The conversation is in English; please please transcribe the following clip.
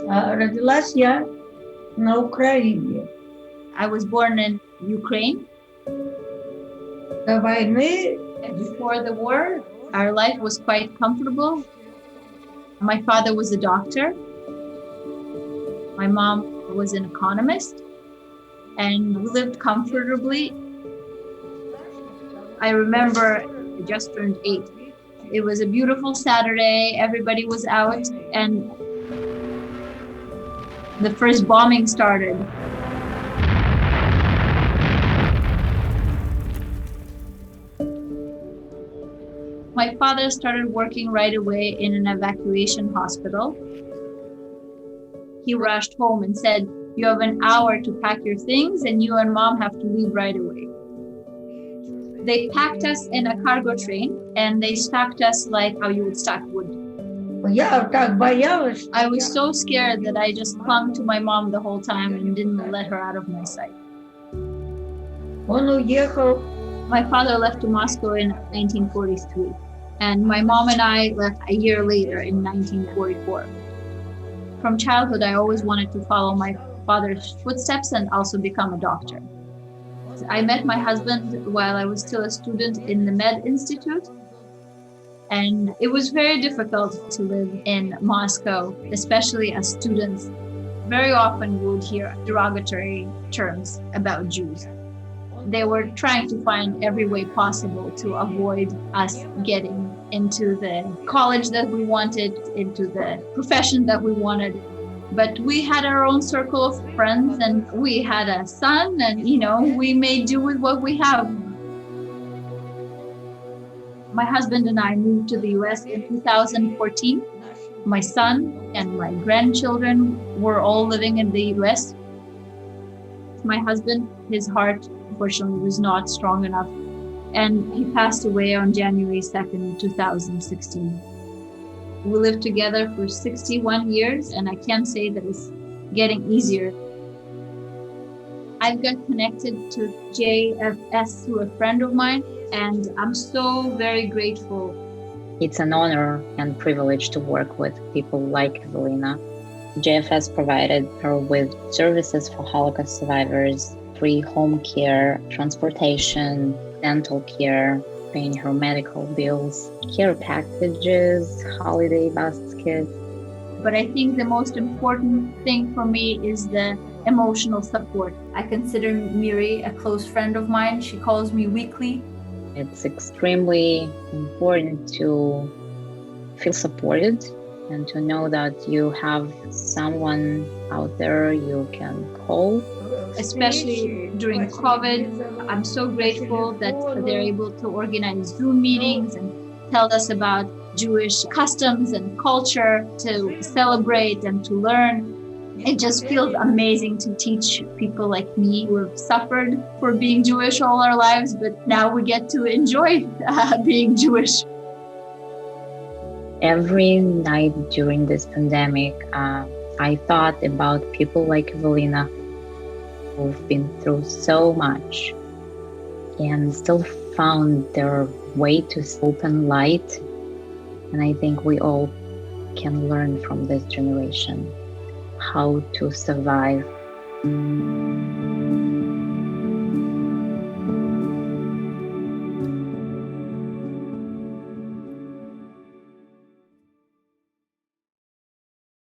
Родилась я на Украине. I was born in Ukraine. До войны Before the war, our life was quite comfortable. My father was a doctor. My mom was an economist. And we lived comfortably. I remember I just turned 8. It was a beautiful Saturday. Everybody was out, and the first bombing started. My father started working right away in an evacuation hospital. He rushed home and said, "You have an hour to pack your things and you and mom have to leave right away." They packed us in a cargo train and they stacked us like how you would stack wood. я так боялась. I was so scared that I just clung to my mom the whole time and didn't let her out of my sight. Он уехал. My father left to Moscow in 1943, and my mom and I left a year later in 1944. From childhood, I always wanted to follow my father's footsteps and also become a doctor. I met my husband while I was still a student in the Med Institute, and it was very difficult to live in Moscow, especially as students. Very often we would hear derogatory terms about Jews. They were trying to find every way possible to avoid us getting into the college that we wanted, into the profession that we wanted. But we had our own circle of friends and we had a son and, we made do with what we have. My husband and I moved to the US in 2014. My son and my grandchildren were all living in the US. My husband, his heart, unfortunately, was not strong enough, and he passed away on January 2nd, 2016. We lived together for 61 years, and I can't say that it's getting easier. I've got connected to JFS through a friend of mine, and I'm so very grateful. It's an honor and privilege to work with people like Evelina. JFS provided her with services for Holocaust survivors, free home care, transportation, dental care, paying her medical bills, care packages, holiday baskets. But I think the most important thing for me is the emotional support. I consider Miri a close friend of mine. She calls me weekly. It's extremely important to feel supported and to know that you have someone out there you can call. Especially during COVID, I'm so grateful that they're able to organize Zoom meetings and tell us about Jewish customs and culture, to celebrate and to learn. It just feels amazing to teach people like me who have suffered for being Jewish all our lives, but now we get to enjoy being Jewish. Every night during this pandemic, I thought about people like Evelina who've been through so much and still found their way to open light. And I think we all can learn from this generation how to survive.